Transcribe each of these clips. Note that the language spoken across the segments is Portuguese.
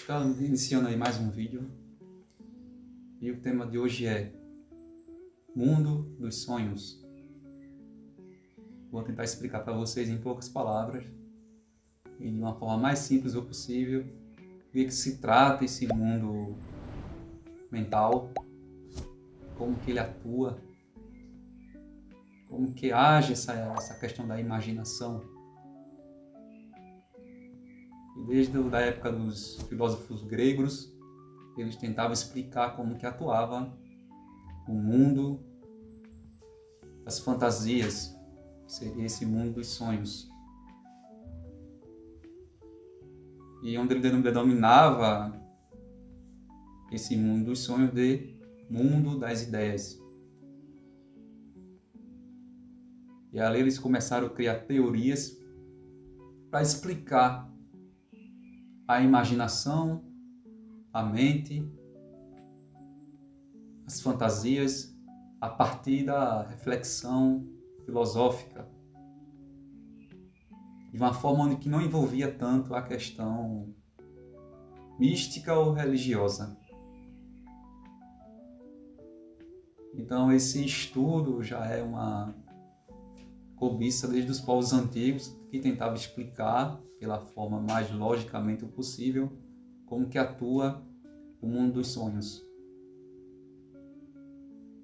Estamos iniciando aí mais um vídeo e o tema de hoje é Mundo dos Sonhos. Vou tentar explicar para vocês em poucas palavras e de uma forma mais simples possível o que se trata esse mundo mental, como que ele atua, como que age essa questão da imaginação. E desde a época dos filósofos gregos, eles tentavam explicar como que atuava o mundo das fantasias, que seria esse mundo dos sonhos. E onde ele denominava esse mundo dos sonhos de mundo das ideias. E ali eles começaram a criar teorias para explicar a imaginação, a mente, as fantasias, a partir da reflexão filosófica, de uma forma onde que não envolvia tanto a questão mística ou religiosa. Então esse estudo já é uma cobiça desde os povos antigos, que tentava explicar, pela forma mais logicamente possível, como que atua o mundo dos sonhos.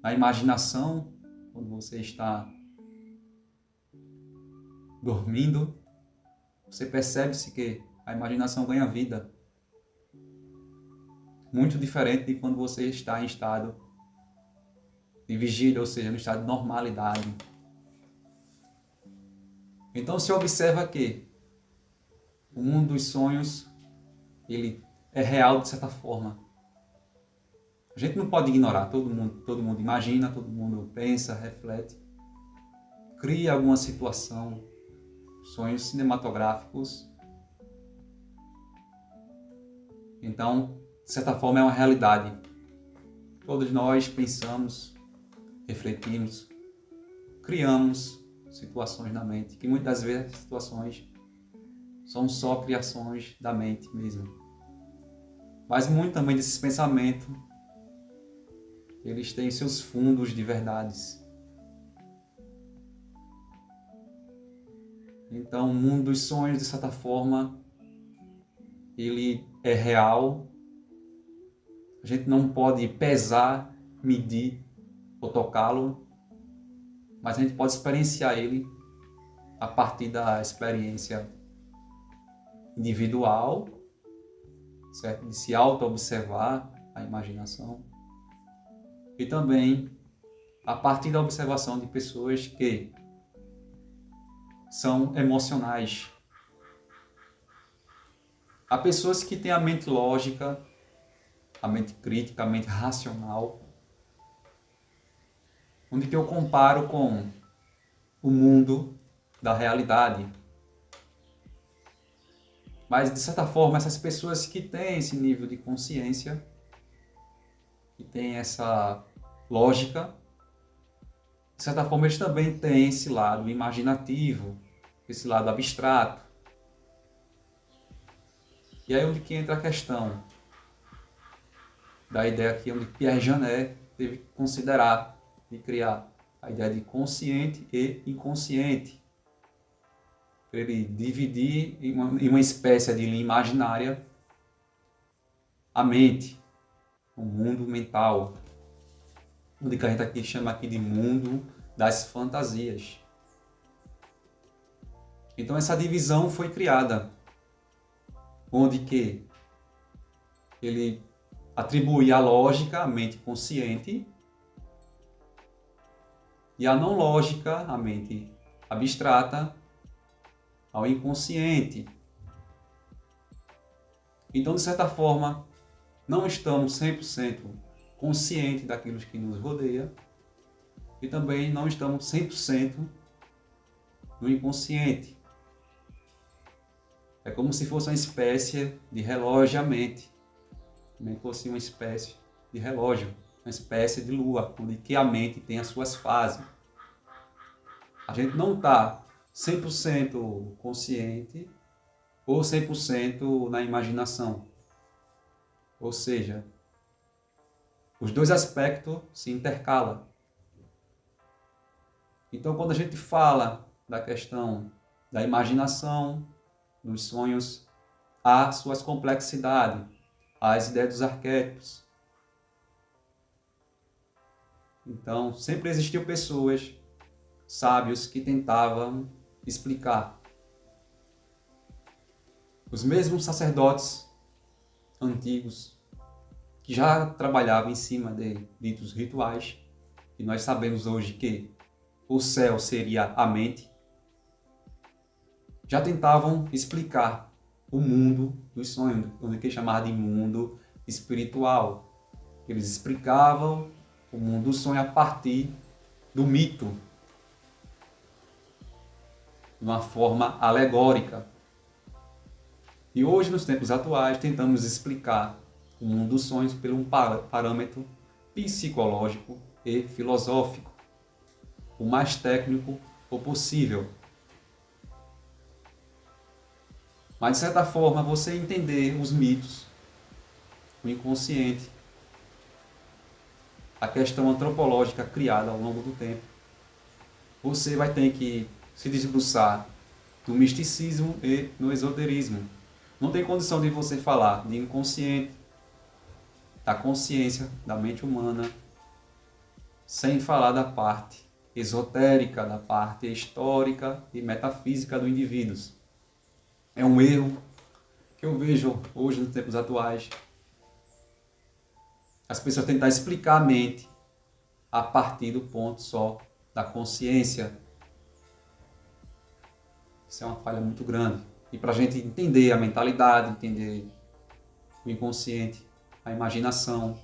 A imaginação, quando você está dormindo, você percebe-se que a imaginação ganha vida. Muito diferente de quando você está em estado de vigília, ou seja, no estado de normalidade. Então se observa que o mundo dos sonhos, ele é real de certa forma. A gente não pode ignorar, todo mundo imagina, todo mundo pensa, reflete, cria alguma situação, sonhos cinematográficos. Então, de certa forma, é uma realidade. Todos nós pensamos, refletimos, criamos situações na mente, que muitas vezes as situações são só criações da mente mesmo. Mas muito também desses pensamentos, eles têm seus fundos de verdades. Então, o mundo dos sonhos, de certa forma, ele é real. A gente não pode pesar, medir ou tocá-lo, mas a gente pode experienciar ele a partir da experiência individual, certo? De se auto-observar a imaginação, e também a partir da observação de pessoas que são emocionais. Há pessoas que têm a mente lógica, a mente crítica, a mente racional, onde que eu comparo com o mundo da realidade. Mas, de certa forma, essas pessoas que têm esse nível de consciência, que têm essa lógica, de certa forma, eles também têm esse lado imaginativo, esse lado abstrato. E aí é onde que entra a questão da ideia aqui, onde Pierre Janet teve que considerar e criar a ideia de consciente e inconsciente. Ele dividir em uma espécie de linha imaginária a mente, o mundo mental, onde que a gente aqui chama aqui de mundo das fantasias. Então essa divisão foi criada, onde que ele atribui a lógica à mente consciente e a não lógica, a mente abstrata, ao inconsciente. Então, de certa forma, não estamos 100% conscientes daquilo que nos rodeia e também não estamos 100% no inconsciente. É como se fosse uma espécie de relógio à mente, como se fosse uma espécie de relógio, uma espécie de lua, onde que a mente tem as suas fases. A gente não está 100% consciente ou 100% na imaginação. Ou seja, os dois aspectos se intercalam. Então, quando a gente fala da questão da imaginação, dos sonhos, há suas complexidades, há as ideias dos arquétipos. Então, sempre existiam pessoas, sábios, que tentavam explicar. Os mesmos sacerdotes antigos, que já trabalhavam em cima de ditos rituais, e nós sabemos hoje que o céu seria a mente, já tentavam explicar o mundo dos sonhos, o que é chamado de mundo espiritual. Eles explicavam o mundo do sonho a partir do mito, de uma forma alegórica. E hoje, nos tempos atuais, tentamos explicar o mundo dos sonhos por um parâmetro psicológico e filosófico, o mais técnico possível. Mas, de certa forma, você entender os mitos, o inconsciente, a questão antropológica criada ao longo do tempo, você vai ter que se debruçar do misticismo e no esoterismo. Não tem condição de você falar de inconsciente, da consciência, da mente humana, sem falar da parte esotérica, da parte histórica e metafísica do indivíduo. É um erro que eu vejo hoje nos tempos atuais. As pessoas tentam explicar a mente a partir do ponto só da consciência. Isso é uma falha muito grande. E para a gente entender a mentalidade, entender o inconsciente, a imaginação,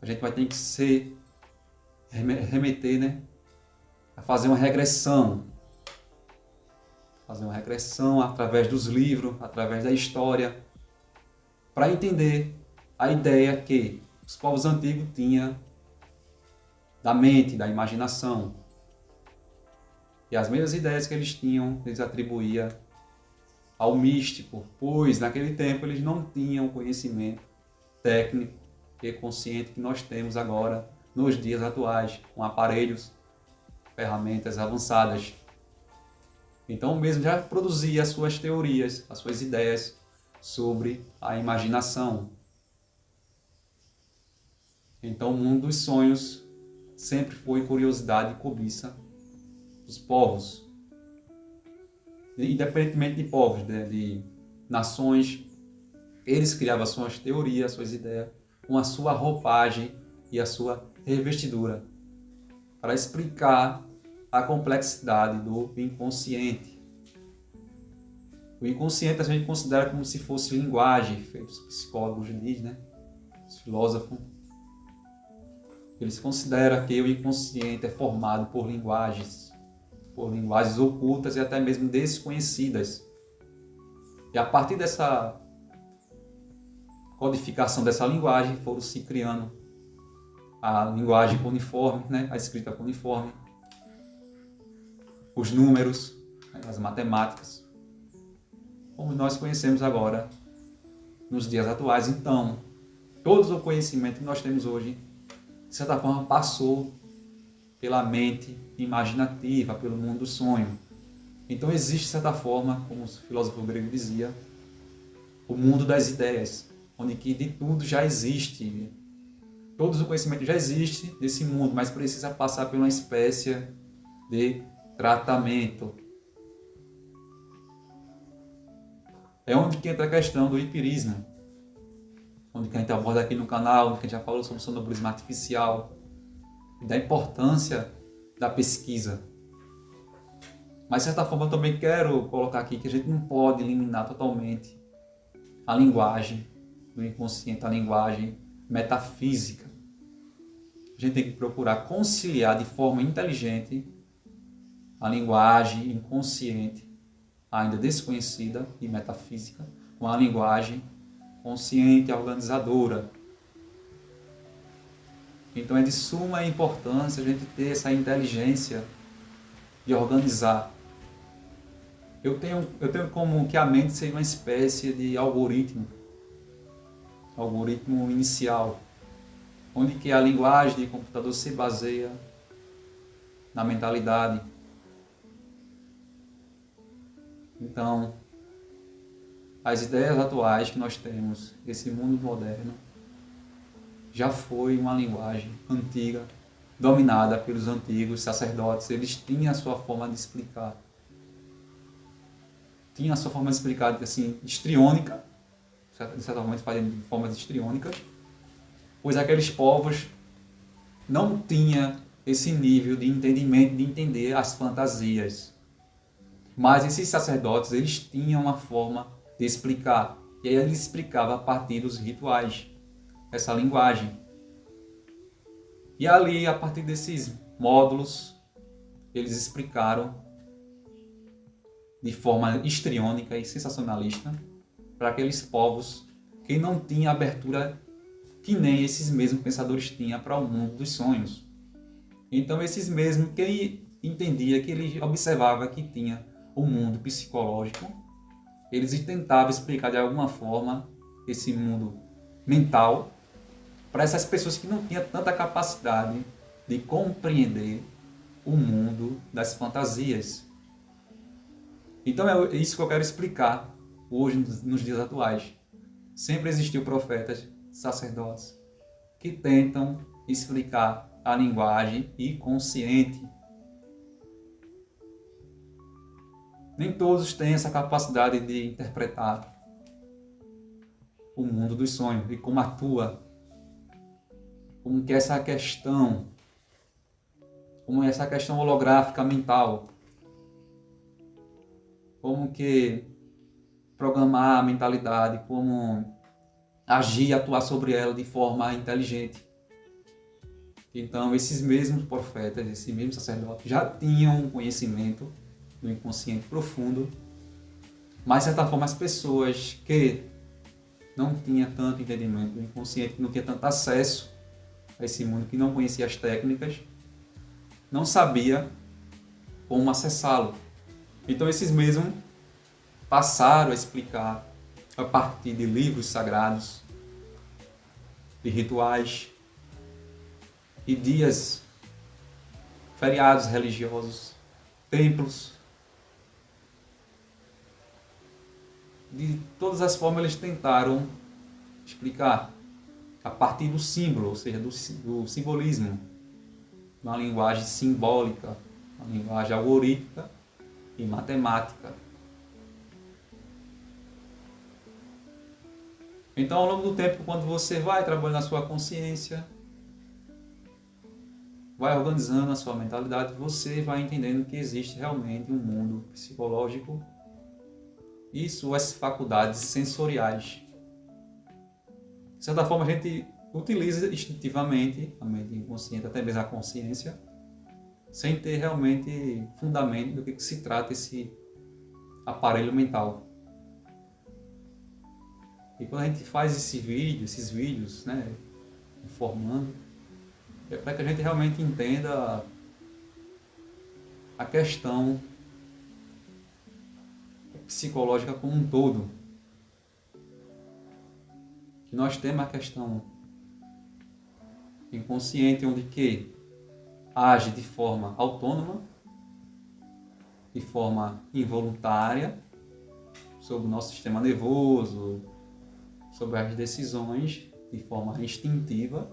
a gente vai ter que se remeter, né, a fazer uma regressão. Fazer uma regressão através dos livros, através da história, para entender a ideia que os povos antigos tinham da mente, da imaginação. E as mesmas ideias que eles tinham, eles atribuíam ao místico, pois naquele tempo eles não tinham o conhecimento técnico e consciente que nós temos agora nos dias atuais, com aparelhos, ferramentas avançadas. Então, mesmo já produzia as suas teorias, as suas ideias sobre a imaginação. Então, o mundo dos sonhos sempre foi curiosidade e cobiça dos povos. Independentemente de povos, de nações, eles criavam suas teorias, suas ideias, com a sua roupagem e a sua revestidura, para explicar a complexidade do inconsciente. O inconsciente a gente considera como se fosse linguagem, feito os psicólogos dizem, né? Os filósofos. Eles consideram que o inconsciente é formado por linguagens ocultas e até mesmo desconhecidas. E a partir dessa codificação dessa linguagem, foram se criando a linguagem cuneiforme, né? A escrita cuneiforme, os números, as matemáticas, como nós conhecemos agora nos dias atuais. Então, todo o conhecimento que nós temos hoje, de certa forma, passou pela mente imaginativa, pelo mundo do sonho. Então, existe, de certa forma, como o filósofo grego dizia, o mundo das ideias, onde que de tudo já existe. Todo o conhecimento já existe nesse mundo, mas precisa passar por uma espécie de tratamento. É onde que entra a questão do empirismo, onde que a gente aborda aqui no canal, onde que a gente já falou sobre o sonambulismo artificial, e da importância da pesquisa. Mas, de certa forma, eu também quero colocar aqui que a gente não pode eliminar totalmente a linguagem do inconsciente, a linguagem metafísica. A gente tem que procurar conciliar de forma inteligente a linguagem inconsciente, ainda desconhecida e metafísica, com a linguagem consciente e organizadora. Então é de suma importância a gente ter essa inteligência de organizar. Eu tenho como que a mente seja uma espécie de algoritmo, algoritmo inicial, onde que a linguagem de computador se baseia na mentalidade. Então, as ideias atuais que nós temos, esse mundo moderno, já foi uma linguagem antiga, dominada pelos antigos sacerdotes. Eles tinham a sua forma de explicar. Tinha a sua forma de explicar, assim, histriônica, de certa forma, fazendo de formas histriônicas, pois aqueles povos não tinham esse nível de entendimento, de entender as fantasias. Mas esses sacerdotes, eles tinham uma forma de explicar. E aí eles explicavam a partir dos rituais, essa linguagem. E ali, a partir desses módulos, eles explicaram de forma histriônica e sensacionalista para aqueles povos que não tinham abertura que nem esses mesmos pensadores tinham para o mundo dos sonhos. Então, esses mesmos que entendia, que ele observava que tinha o mundo psicológico, eles tentavam explicar de alguma forma esse mundo mental para essas pessoas que não tinham tanta capacidade de compreender o mundo das fantasias. Então é isso que eu quero explicar hoje nos dias atuais. Sempre existiu profetas, sacerdotes, que tentam explicar a linguagem inconsciente. Nem todos têm essa capacidade de interpretar o mundo dos sonhos e como atua, como que essa questão, como essa questão holográfica mental, como que programar a mentalidade, como agir e atuar sobre ela de forma inteligente. Então, esses mesmos profetas, esses mesmos sacerdotes já tinham um conhecimento do inconsciente profundo, mas, de certa forma, as pessoas que não tinham tanto entendimento do inconsciente, que não tinham tanto acesso a esse mundo, que não conhecia as técnicas, não sabia como acessá-lo. Então, esses mesmos passaram a explicar a partir de livros sagrados, de rituais e dias, feriados religiosos, templos. De todas as formas, eles tentaram explicar a partir do símbolo, ou seja, do simbolismo, uma linguagem simbólica, uma linguagem algorítmica e matemática. Então, ao longo do tempo, quando você vai trabalhando na sua consciência, vai organizando a sua mentalidade, você vai entendendo que existe realmente um mundo psicológico e suas faculdades sensoriais. De certa forma, a gente utiliza instintivamente a mente inconsciente, até mesmo a consciência, sem ter realmente fundamento do que se trata esse aparelho mental. E quando a gente faz esses vídeos, né, informando, é para que a gente realmente entenda a questão psicológica como um todo. Que nós temos a questão inconsciente, onde que age de forma autônoma, de forma involuntária, sobre o nosso sistema nervoso, sobre as decisões, de forma instintiva.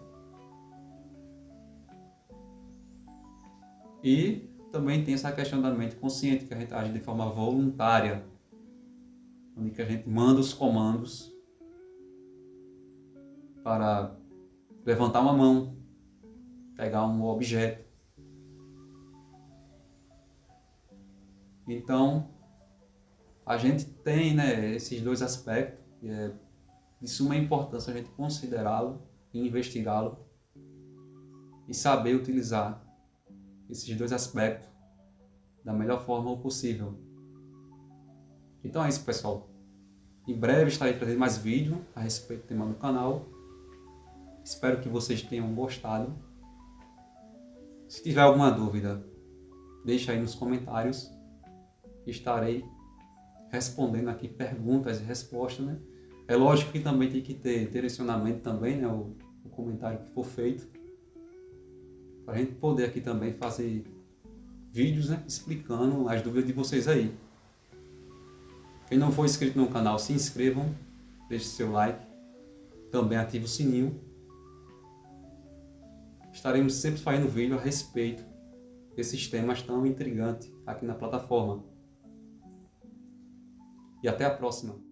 E também tem essa questão da mente consciente, que a gente age de forma voluntária, onde que a gente manda os comandos para levantar uma mão, pegar um objeto. Então, a gente tem, né, esses dois aspectos, e é de suma importância a gente considerá-lo e investigá-lo e saber utilizar esses dois aspectos da melhor forma possível. Então é isso, pessoal. Em breve estarei trazendo mais vídeos a respeito do tema do canal. Espero que vocês tenham gostado. Se tiver alguma dúvida, deixa aí nos comentários. Estarei respondendo aqui perguntas e respostas, né? É lógico que também tem que ter direcionamento também, né, o comentário que for feito, para a gente poder aqui também fazer vídeos, né, explicando as dúvidas de vocês aí. Quem não for inscrito no canal, se inscrevam, deixe seu like, também ative o sininho. Estaremos sempre fazendo vídeo a respeito desses temas tão intrigantes aqui na plataforma. E até a próxima!